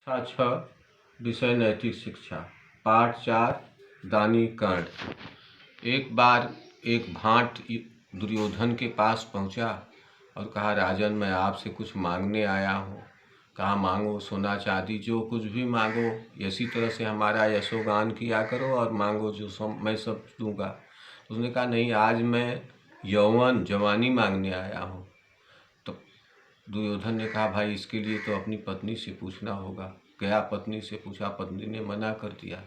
कक्षा 6 विषय नैतिक शिक्षा पाठ 4 दानी कर्ण। एक बार एक भाट दुर्योधन के पास पहुंचा और कहा, राजन मैं आपसे कुछ मांगने आया हूँ। कहा, मांगो, सोना चांदी जो कुछ भी मांगो, इसी तरह से हमारा यशोगान किया करो और मांगो जो मैं सब दूंगा। उसने कहा, नहीं, आज मैं यौवन जवानी मांगने आया हूँ। तो दुर्योधन ने कहा, भाई इसके लिए तो अपनी पत्नी से पूछना होगा। गया, पत्नी से पूछा, पत्नी ने मना कर दिया।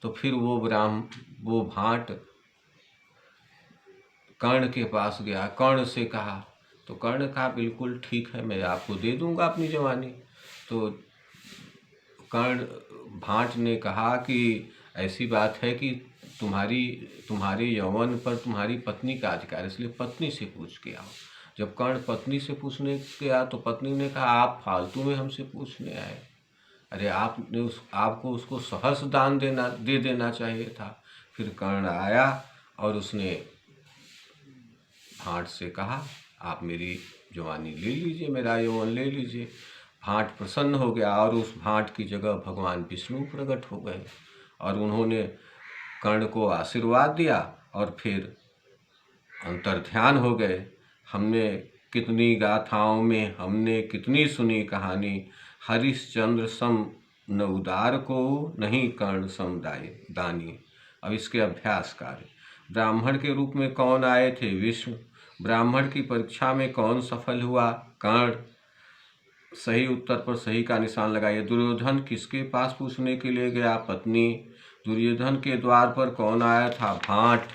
तो फिर वो भाट कर्ण के पास गया, कर्ण से कहा, तो कर्ण कहा, बिल्कुल ठीक है, मैं आपको दे दूंगा अपनी जवानी। तो कर्ण भाट ने कहा कि ऐसी बात है कि तुम्हारे यौवन पर तुम्हारी पत्नी का अधिकार है, इसलिए पत्नी से पूछ के आओ। जब कर्ण पत्नी से पूछने गया तो पत्नी ने कहा, आप फालतू में हमसे पूछने आए। अरे आपको उसको सहर्ष दान दे देना चाहिए था। फिर कर्ण आया और उसने भाट से कहा, आप मेरी जवानी ले लीजिए, मेरा यौवन ले लीजिए। भाट प्रसन्न हो गया और उस भाट की जगह भगवान विष्णु प्रकट हो गए और उन्होंने कर्ण को आशीर्वाद दिया और फिर अंतर्ध्यान हो गए। हमने कितनी गाथाओं में हमने कितनी सुनी कहानी, हरिश्चंद्र सम न उदार को नहीं कर्ण सम दानी। अब इसके अभ्यास कार्य। ब्राह्मण के रूप में कौन आए थे? विष्णु। ब्राह्मण की परीक्षा में कौन सफल हुआ? कर्ण। सही उत्तर पर सही का निशान लगाइए। दुर्योधन किसके पास पूछने के लिए गया? पत्नी। दुर्योधन के द्वार पर कौन आया था? भाट।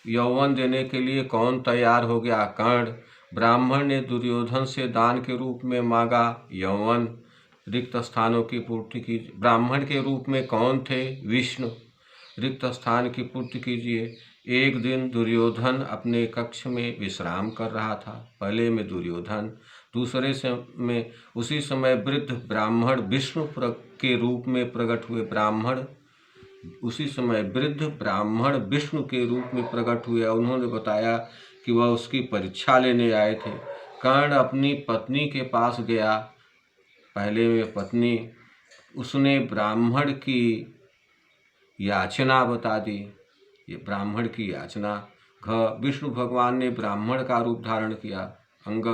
यौवन देने के लिए कौन तैयार हो गया? कर्ण। ब्राह्मण ने दुर्योधन से दान के रूप में मांगा यौवन। रिक्त स्थानों की पूर्ति की। ब्राह्मण के रूप में कौन थे? विष्णु। रिक्त स्थान की पूर्ति कीजिए। एक दिन दुर्योधन अपने कक्ष में विश्राम कर रहा था। पहले में दुर्योधन, दूसरे में उसी समय वृद्ध ब्राह्मण विष्णु के रूप में प्रकट हुए। उसी समय वृद्ध ब्राह्मण विष्णु के रूप में प्रकट हुए। उन्होंने बताया कि वह उसकी परीक्षा लेने आए थे। कर्ण अपनी पत्नी के पास गया। पहले में पत्नी, उसने ब्राह्मण की याचना बता दी। ये ब्राह्मण की याचना। विष्णु भगवान ने ब्राह्मण का रूप धारण किया। अंग,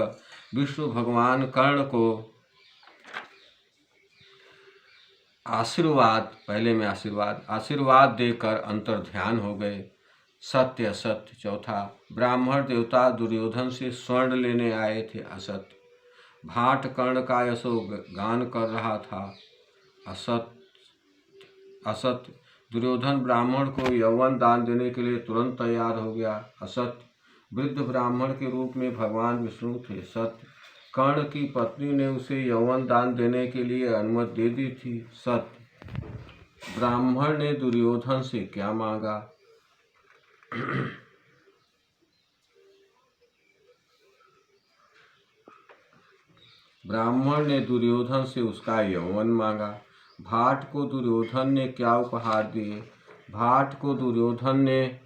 विष्णु भगवान कर्ण को आशीर्वाद देकर अंतर्ध्यान हो गए। सत्य असत्य। चौथा, ब्राह्मण देवता दुर्योधन से स्वर्ण लेने आए थे। असत्य। भाट कर्ण का यशोगान कर रहा था। असत्य। दुर्योधन ब्राह्मण को यौवन दान देने के लिए तुरंत तैयार हो गया। असत्य। वृद्ध ब्राह्मण के रूप में भगवान विष्णु थे। सत्य। कर्ण की पत्नी ने उसे यौवन दान देने के लिए अनुमति दे दी थी। सत्य। ब्राह्मण ने दुर्योधन से क्या मांगा? ब्राह्मण ने दुर्योधन से उसका यौवन मांगा। भाट को दुर्योधन ने क्या उपहार दिए? भाट को दुर्योधन ने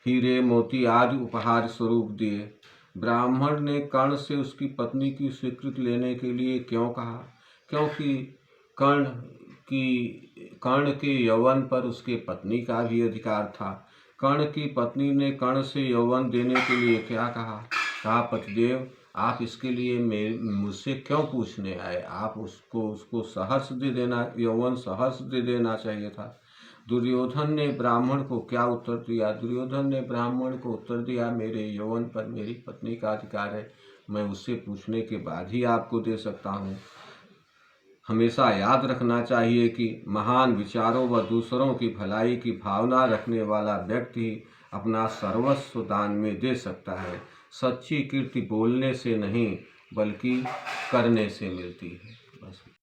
हीरे मोती आदि उपहार स्वरूप दिए। ब्राह्मण ने कर्ण से उसकी पत्नी की स्वीकृति लेने के लिए क्यों कहा? क्योंकि कर्ण के यौवन पर उसके पत्नी का भी अधिकार था। कर्ण की पत्नी ने कर्ण से यौवन देने के लिए क्या कहा? कहा, पतिदेव, आप इसके लिए मुझसे क्यों पूछने आए? आप उसको सहर्ष दे देना, यौवन सहर्ष दे देना चाहिए था। दुर्योधन ने ब्राह्मण को क्या उत्तर दिया? दुर्योधन ने ब्राह्मण को उत्तर दिया, मेरे यौवन पर मेरी पत्नी का अधिकार है, मैं उससे पूछने के बाद ही आपको दे सकता हूँ। हमेशा याद रखना चाहिए कि महान विचारों व दूसरों की भलाई की भावना रखने वाला व्यक्ति ही अपना सर्वस्व दान में दे सकता है। सच्ची कीर्ति बोलने से नहीं बल्कि करने से मिलती है। बस।